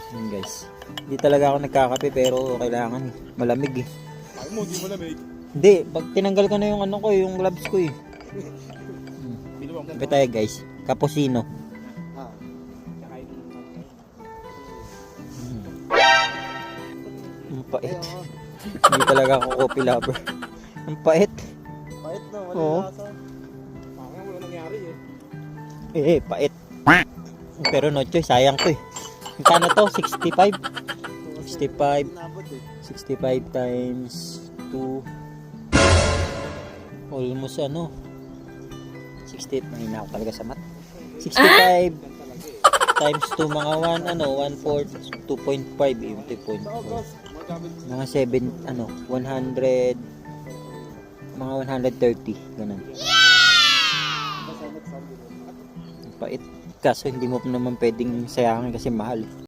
Yun guys. Hindi talaga ako nagkakape pero kailangan malamig eh. Ayaw mo, di malamig. Hindi, pag tinanggal ko na yung ano ko, yung gloves ko eh. Binuwang Kape tayo guys. Cappuccino. Ang pait. Hindi talaga ako coffee lover. Ang pait. Pahit na, wala Oo. lasa. Parang wala nangyari eh. Pait. Pero no choice, sayang to eh. Magkano to? 65? 65. Inabot eh. 65 times 2. Almost ano. 60. Mahina ako talaga sa math. 65 times 2 mga 1 ano 1/4 2.5 yung 2.4 mga 7 ano 100 mga 130 ganun. Pait kaso hindi mo naman pwedeng sayangin kasi mahal.